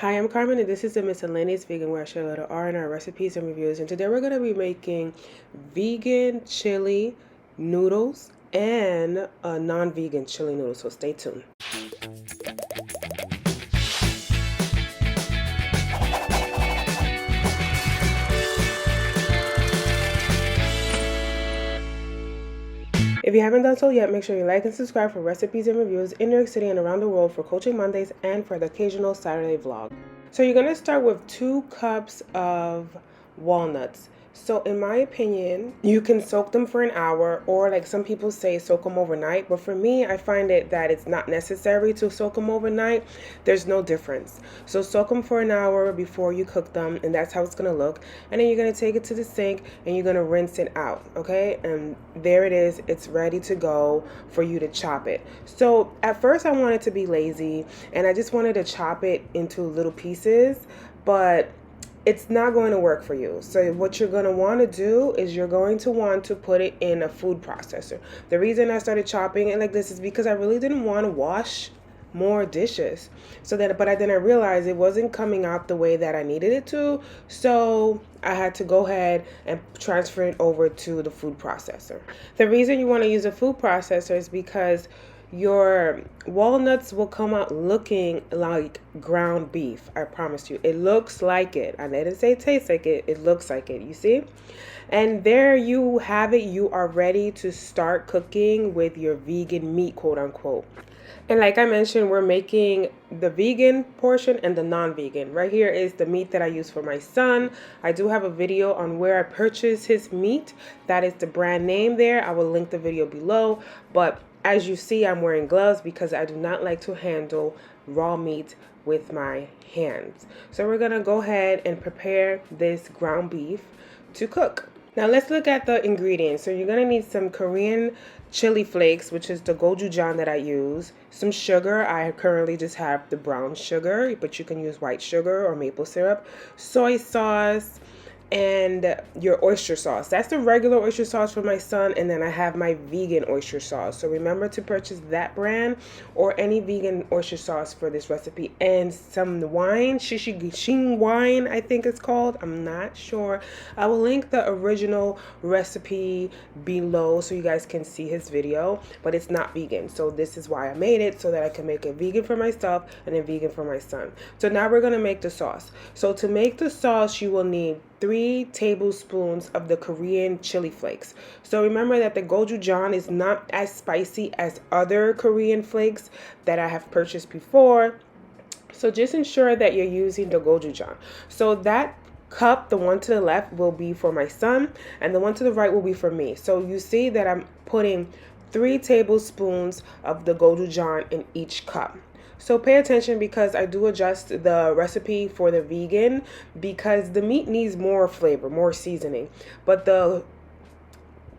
Hi, I'm Carmen, and this is the Miscellaneous Vegan, where I share a little R&R recipes and reviews. And today we're going to be making vegan chili noodles and a non-vegan chili noodles. So stay tuned. If you haven't done so yet, make sure you like and subscribe for recipes and reviews in New York City and around the world, for Coaching Mondays and for the occasional Saturday vlog. So you're going to start with 2 cups of walnuts. So in my opinion, you can soak them for an hour, or like some people say, soak them overnight. But for me, I find it that it's not necessary to soak them overnight. There's no difference. So soak them for an hour before you cook them, and that's how it's going to look. And then you're going to take it to the sink and you're going to rinse it out, okay? And there it is. It's ready to go for you to chop it. So at first I wanted to be lazy and I just wanted to chop it into little pieces, but it's not going to work for you. So what you're going to want to do is you're going to want to put it in a food processor. The reason I started chopping it like this is because I really didn't want to wash more dishes. But then I realized it wasn't coming out the way that I needed it to. So I had to go ahead and transfer it over to the food processor. The reason you want to use a food processor is because your walnuts will come out looking like ground beef. I promise you. It looks like it. I didn't say it tastes like it. It looks like it. You see? And there you have it. You are ready to start cooking with your vegan meat, quote unquote. And like I mentioned, we're making the vegan portion and the non-vegan. Right here is the meat that I use for my son. I do have a video on where I purchased his meat. That is the brand name there. I will link the video below. But as you see, I'm wearing gloves because I do not like to handle raw meat with my hands. So we're going to go ahead and prepare this ground beef to cook. Now let's look at the ingredients. So you're going to need some Korean chili flakes, which is the gochujang that I use. Some sugar. I currently just have the brown sugar, but you can use white sugar or maple syrup. Soy sauce, and your oyster sauce. That's the regular oyster sauce for my son, and then I have my vegan oyster sauce. So remember to purchase that brand or any vegan oyster sauce for this recipe. And some wine, Shishigishing wine, I think it's called. I'm not sure. I will link the original recipe below so you guys can see his video, but it's not vegan. So this is why I made it, so that I can make it vegan for myself and then vegan for my son. So now we're gonna make the sauce. So to make the sauce, you will need 3 tablespoons of the Korean chili flakes. So remember that the gochujang is not as spicy as other Korean flakes that I have purchased before. So just ensure that you're using the gochujang. So that cup, the one to the left, will be for my son, and the one to the right will be for me. So you see that I'm putting 3 tablespoons of the gochujang in each cup. So pay attention because I do adjust the recipe for the vegan because the meat needs more flavor, more seasoning. But the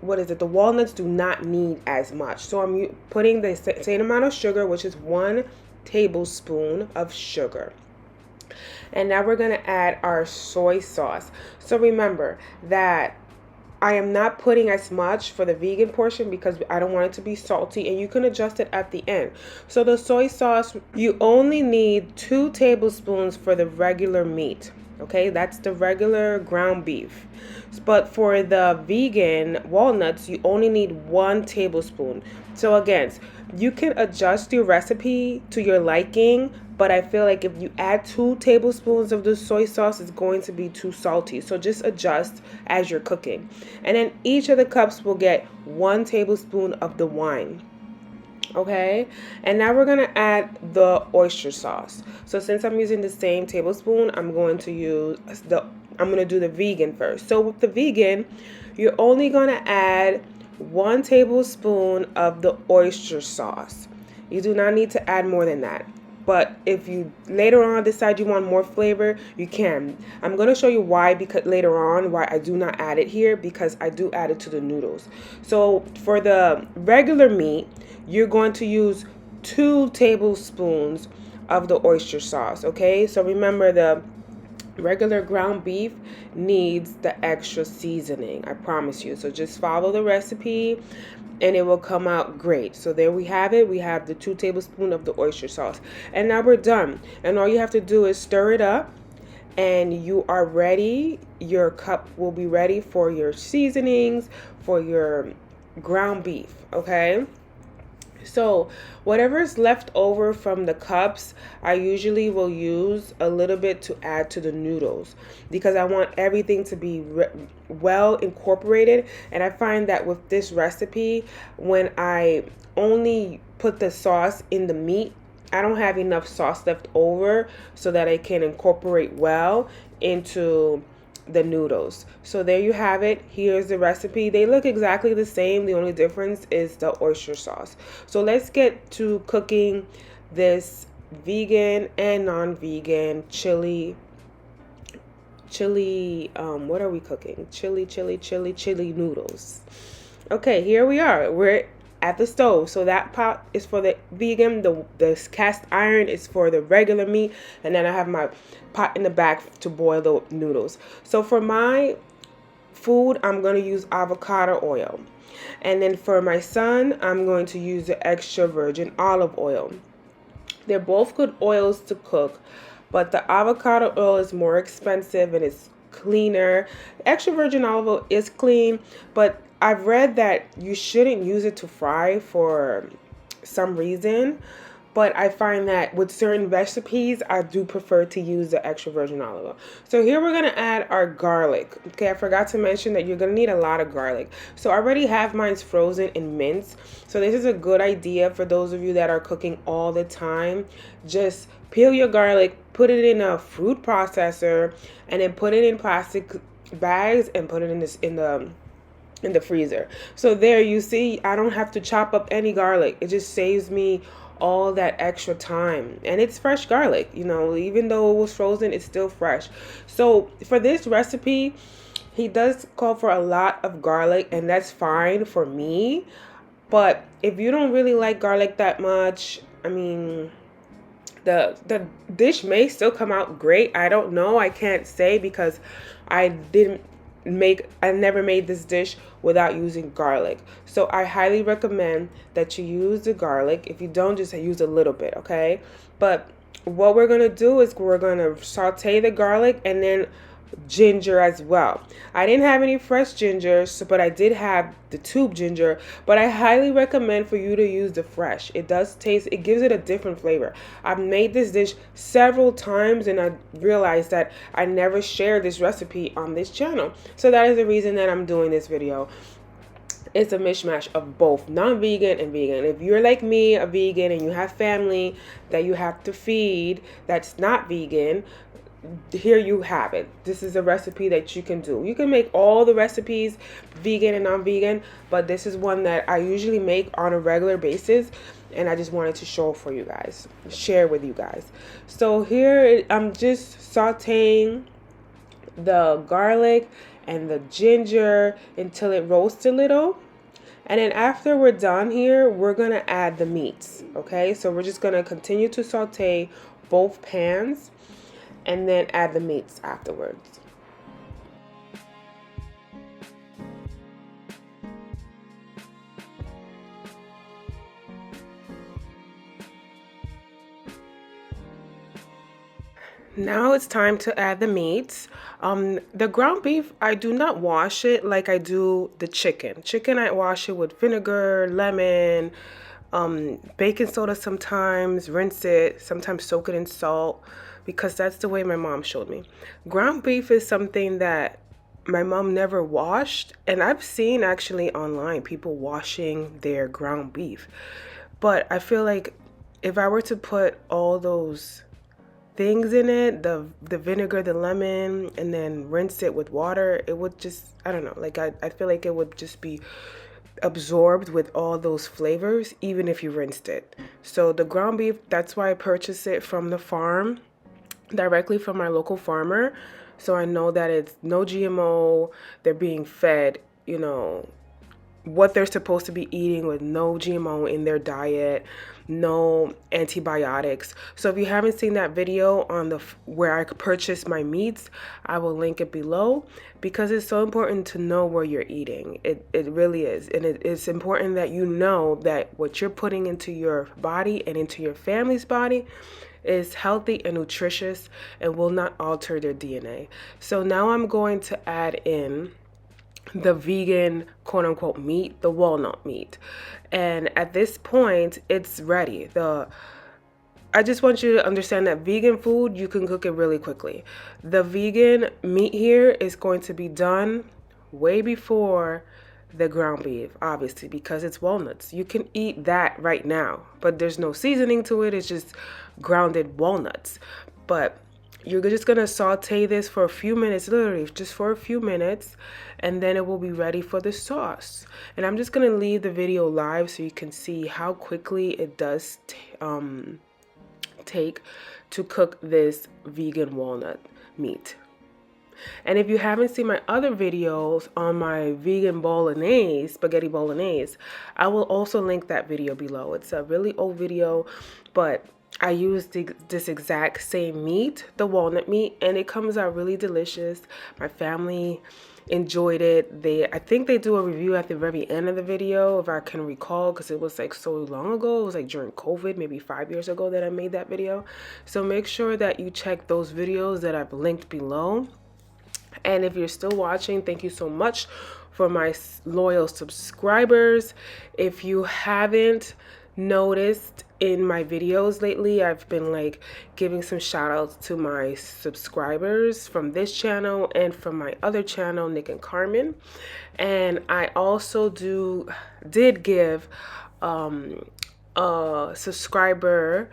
walnuts do not need as much. So I'm putting the same amount of sugar, which is 1 tablespoon of sugar. And now we're going to add our soy sauce. So remember that I am not putting as much for the vegan portion because I don't want it to be salty, and you can adjust it at the end. So the soy sauce, you only need 2 tablespoons for the regular meat. Okay, that's the regular ground beef. But for the vegan walnuts, you only need 1 tablespoon. So again, you can adjust your recipe to your liking, but I feel like if you add 2 tablespoons of the soy sauce, it's going to be too salty. So just adjust as you're cooking. And then each of the cups will get 1 tablespoon of the wine. Okay, and now we're going to add the oyster sauce. So since I'm using the same tablespoon, I'm going to do the vegan first. So with the vegan, you're only going to add 1 tablespoon of the oyster sauce. You do not need to add more than that. But if you later on decide you want more flavor, you can. I'm going to show you why, because later on, why I do not add it here, because I do add it to the noodles. So for the regular meat, you're going to use 2 tablespoons of the oyster sauce, okay? So remember, the regular ground beef needs the extra seasoning, I promise you. So just follow the recipe and it will come out great. So there we have it. We have the 2 tablespoons of the oyster sauce, and now we're done. And all you have to do is stir it up, and you are ready. Your cup will be ready for your seasonings, for your ground beef. Okay, so whatever's left over from the cups, I usually will use a little bit to add to the noodles, because I want everything to be well incorporated. And I find that with this recipe, when I only put the sauce in the meat, I don't have enough sauce left over so that I can incorporate well into the noodles. So there you have it. Here's the recipe. They look exactly the same. The only difference is the oyster sauce. So let's get to cooking this vegan and non-vegan chili, what are we cooking? Chili noodles. Okay, here we are. We're at the stove. So that pot is for the vegan, the cast iron is for the regular meat, and then I have my pot in the back to boil the noodles. So for my food, I'm going to use avocado oil. And then for my son, I'm going to use the extra virgin olive oil. They're both good oils to cook, but the avocado oil is more expensive and it's cleaner. Extra virgin olive oil is clean, but I've read that you shouldn't use it to fry for some reason. But I find that with certain recipes, I do prefer to use the extra virgin olive oil. So here we're going to add our garlic. Okay, I forgot to mention that you're going to need a lot of garlic. So I already have mine frozen in mince. So this is a good idea for those of you that are cooking all the time. Just peel your garlic, put it in a fruit processor, and then put it in plastic bags and put it in the freezer. So there you see, I don't have to chop up any garlic. It just saves me all that extra time, and it's fresh garlic, you know, even though it was frozen, it's still fresh. So for this recipe, he does call for a lot of garlic, and that's fine for me. But if you don't really like garlic that much, I mean, the dish may still come out great. I don't know, I can't say, because I never made this dish without using garlic. So I highly recommend that you use the garlic. If you don't, just use a little bit, okay? But what we're going to do is we're going to saute the garlic and then ginger as well. I didn't have any fresh ginger, but I did have the tube ginger, but I highly recommend for you to use the fresh. It does taste, it gives it a different flavor. I've made this dish several times, and I realized that I never shared this recipe on this channel. So that is the reason that I'm doing this video. It's a mishmash of both non-vegan and vegan. If you're like me, a vegan, and you have family that you have to feed that's not vegan, here you have it. This is a recipe that you can do. You can make all the recipes vegan and non-vegan, but this is one that I usually make on a regular basis, and I just wanted to show for you guys, share with you guys. So here I'm just sauteing the garlic and the ginger until it roasts a little. And then after we're done here, we're going to add the meats. Okay, so we're just going to continue to saute both pans and then add the meats afterwards. Now it's time to add the meats. The ground beef, I do not wash it like I do the chicken. Chicken, I wash it with vinegar, lemon, baking soda sometimes, rinse it, sometimes soak it in salt, because that's the way my mom showed me. Ground beef is something that my mom never washed, and I've seen actually online people washing their ground beef. But I feel like if I were to put all those things in it, the vinegar, the lemon, and then rinse it with water, it would just, I don't know, like I feel like it would just be absorbed with all those flavors, even if you rinsed it. So the ground beef, that's why I purchase it from the farm, directly from my local farmer. So I know that it's no GMO, they're being fed, you know, what they're supposed to be eating with no GMO in their diet, no antibiotics. So if you haven't seen that video on the where I purchased my meats, I will link it below, because it's so important to know where you're eating. It really is. And it's important that you know that what you're putting into your body and into your family's body is healthy and nutritious and will not alter their DNA. So now I'm going to add in the vegan quote unquote meat, the walnut meat. And at this point, it's ready. I just want you to understand that vegan food, you can cook it really quickly. The vegan meat here is going to be done way before the ground beef, obviously, because it's walnuts. You can eat that right now, but there's no seasoning to it. It's just grounded walnuts. But you're just gonna saute this for a few minutes, literally just for a few minutes, and then it will be ready for the sauce. And I'm just gonna leave the video live so you can see how quickly it does take to cook this vegan walnut meat. And if you haven't seen my other videos on my vegan bolognese, spaghetti bolognese, I will also link that video below. It's a really old video, but I used this exact same meat, the walnut meat, and it comes out really delicious. My family enjoyed it. I think they do a review at the very end of the video, if I can recall, because it was like so long ago. It was like during COVID, maybe 5 years ago that I made that video. So make sure that you check those videos that I've linked below. And if you're still watching, thank you so much for my loyal subscribers. If you haven't noticed in my videos lately, I've been like giving some shout outs to my subscribers from this channel and from my other channel, Nick and Carmen. And I also did give a subscriber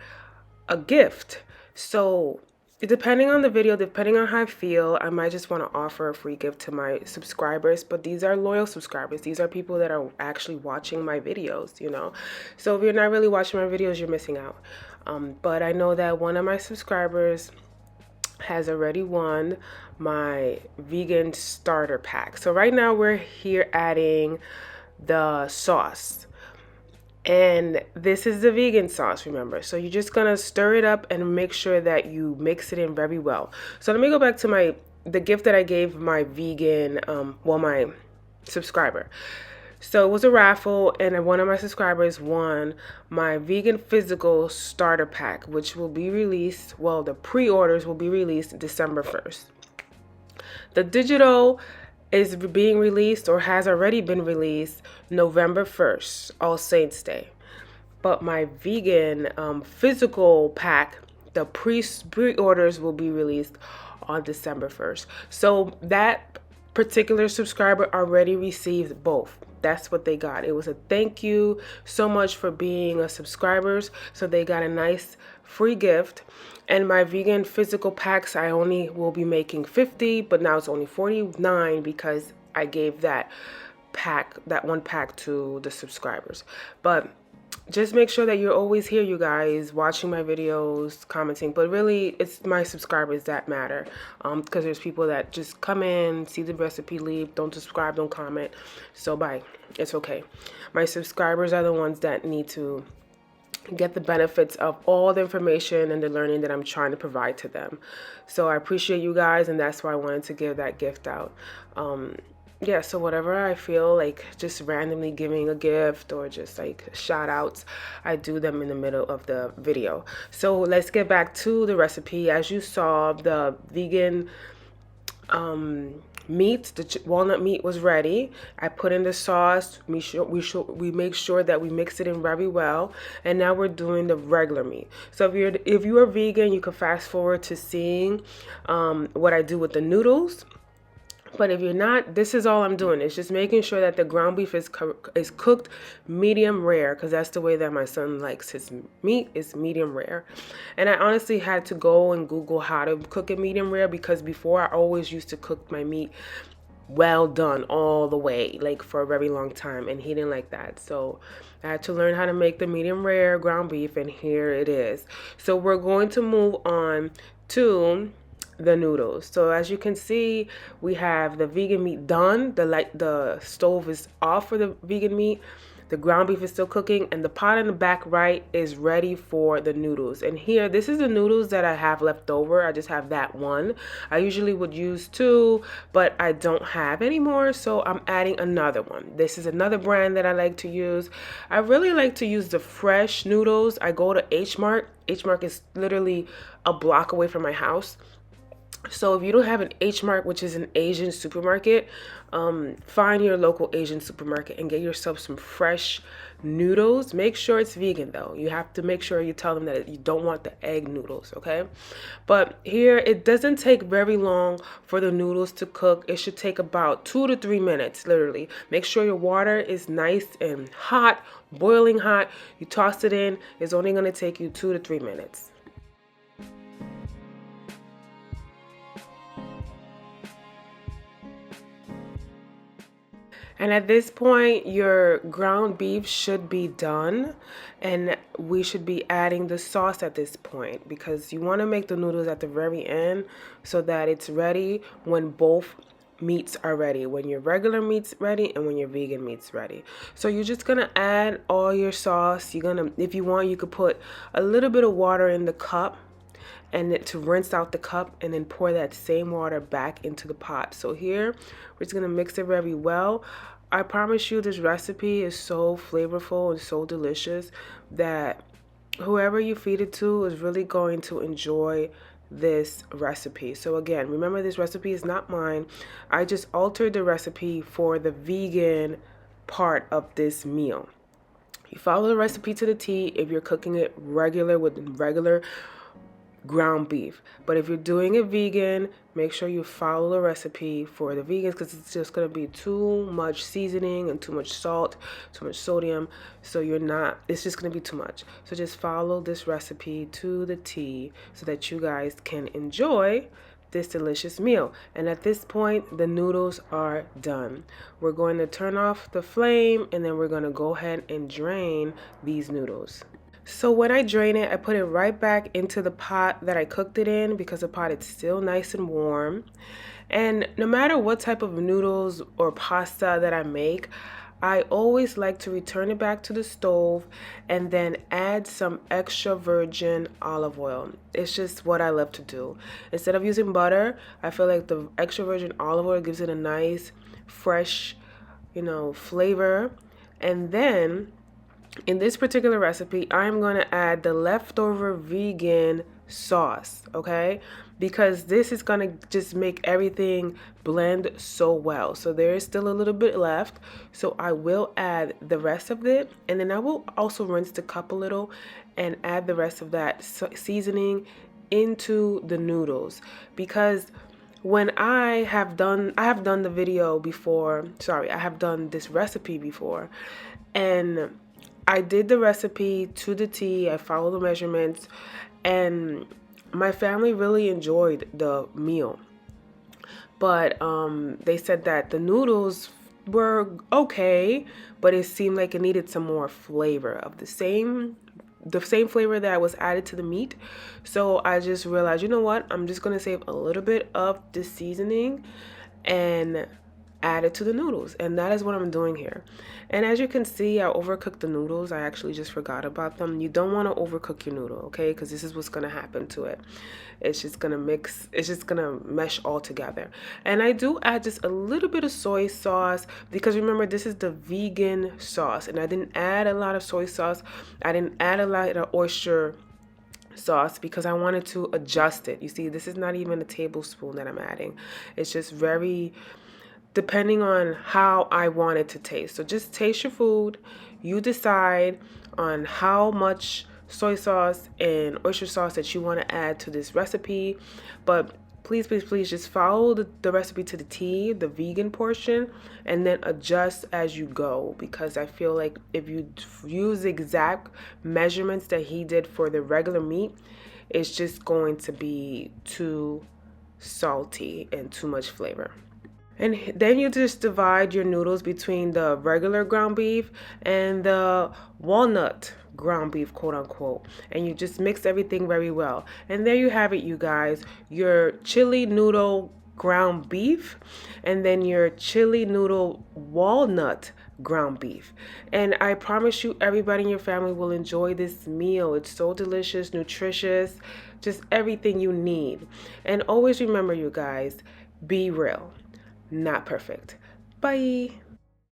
a gift. So depending on the video, depending on how I feel, I might just want to offer a free gift to my subscribers. But these are loyal subscribers. These are people that are actually watching my videos, you know. So if you're not really watching my videos, you're missing out. But I know that one of my subscribers has already won my vegan starter pack. So right now we're here adding the sauce. And this is the vegan sauce, remember. So you're just gonna stir it up and make sure that you mix it in very well. So let me go back to the gift that I gave my vegan, my subscriber. So it was a raffle, and one of my subscribers won my vegan physical starter pack, which will be released, well, the pre-orders will be released December 1st. The digital is being released or has already been released November 1st, All Saints Day. But my vegan physical pack, the pre-orders will be released on December 1st. So that particular subscriber already received both. That's what they got. It was a thank you so much for being a subscribers. So they got a nice free gift. And my vegan physical packs, I only will be making 50, but now it's only 49 because I gave that one pack to the subscribers. But just make sure that you're always here, you guys, watching my videos, commenting. But really, it's my subscribers that matter, because there's people that just come in, see the recipe, leave, don't subscribe, don't comment. So bye. It's okay. My subscribers are the ones that need to get the benefits of all the information and the learning that I'm trying to provide to them. So I appreciate you guys, and that's why I wanted to give that gift out. Yeah, so whatever I feel like just randomly giving a gift or just like shout outs, I do them in the middle of the video. So let's get back to the recipe. As you saw, the vegan meat, the walnut meat was ready. I put in the sauce. We make sure that we mix it in very well. And now we're doing the regular meat. So if you are vegan, you can fast forward to seeing what I do with the noodles. But if you're not, this is all I'm doing. It's just making sure that the ground beef is cooked medium rare, because that's the way that my son likes his meat, is medium rare. And I honestly had to go and Google how to cook it medium rare, because before I always used to cook my meat well done all the way, like for a very long time, and he didn't like that. So I had to learn how to make the medium rare ground beef, and here it is. So we're going to move on to the noodles. So as you can see, we have the vegan meat done. The stove is off for the vegan meat. The ground beef is still cooking, and the pot in the back right is ready for the noodles. And here, this is the noodles that I have left over. I just have that one. I usually would use two, but I don't have anymore, so I'm adding another one. This is another brand that I like to use. I really like to use the fresh noodles. I go to H Mart. H Mart is literally a block away from my house. So if you don't have an H Mart, which is an Asian supermarket, find your local Asian supermarket and get yourself some fresh noodles. Make sure it's vegan though. You have to make sure you tell them that you don't want the egg noodles, okay? But here, it doesn't take very long for the noodles to cook. It should take about 2 to 3 minutes, literally. Make sure your water is nice and hot, boiling hot. You toss it in. It's only going to take you 2 to 3 minutes. And at this point, your ground beef should be done, and we should be adding the sauce at this point because you want to make the noodles at the very end so that it's ready when both meats are ready, when your regular meat's ready and when your vegan meat's ready. So you're just gonna add all your sauce. You're gonna, if you want, you could put a little bit of water in the cup and to rinse out the cup, and then pour that same water back into the pot. So here we're just gonna mix it very well. I promise you, this recipe is so flavorful and so delicious that whoever you feed it to is really going to enjoy this recipe. So again, remember, this recipe is not mine. I just altered the recipe for the vegan part of this meal. You follow the recipe to the T if you're cooking it regular with regular ground beef. But if you're doing it vegan, make sure you follow the recipe for the vegans, because it's just going to be too much seasoning and too much salt, too much sodium. So it's just going to be too much. So just follow this recipe to the T so that you guys can enjoy this delicious meal. And at this point, the noodles are done. We're going to turn off the flame, and then we're going to go ahead and drain these noodles. So when I drain it, I put it right back into the pot that I cooked it in, because the pot is still nice and warm. And no matter what type of noodles or pasta that I make, I always like to return it back to the stove and then add some extra virgin olive oil. It's just what I love to do. Instead of using butter, I feel like the extra virgin olive oil gives it a nice, fresh, flavor. And then in this particular recipe, I'm going to add the leftover vegan sauce, okay? Because this is going to just make everything blend so well. So there is still a little bit left. So I will add the rest of it. And then I will also rinse the cup a little and add the rest of that seasoning into the noodles. Because when I have done the video before, I have done this recipe before, and I did the recipe to the T. I followed the measurements, and my family really enjoyed the meal. But they said that the noodles were okay, but it seemed like it needed some more flavor of the same flavor that was added to the meat. So I just realized, you know what? I'm just going to save a little bit of the seasoning and add it to the noodles, and that is what I'm doing here. And as you can see, I overcooked the noodles. I actually just forgot about them. You don't want to overcook your noodle, okay? Because this is what's going to happen to it. It's just going to mix. It's just going to mesh all together. And I do add just a little bit of soy sauce, because remember, this is the vegan sauce, and I didn't add a lot of soy sauce. I didn't add a lot of oyster sauce because I wanted to adjust it. You see, this is not even a tablespoon that I'm adding. It's just very depending on how I want it to taste. So just taste your food. You decide on how much soy sauce and oyster sauce that you want to add to this recipe. But please, please, please just follow the recipe to the T, the vegan portion, and then adjust as you go. Because I feel like if you use the exact measurements that he did for the regular meat, it's just going to be too salty and too much flavor. And then you just divide your noodles between the regular ground beef and the walnut ground beef, quote unquote. And you just mix everything very well. And there you have it, you guys. Your chili noodle ground beef and then your chili noodle walnut ground beef. And I promise you, everybody in your family will enjoy this meal. It's so delicious, nutritious, just everything you need. And always remember, you guys, be real, not perfect. Bye.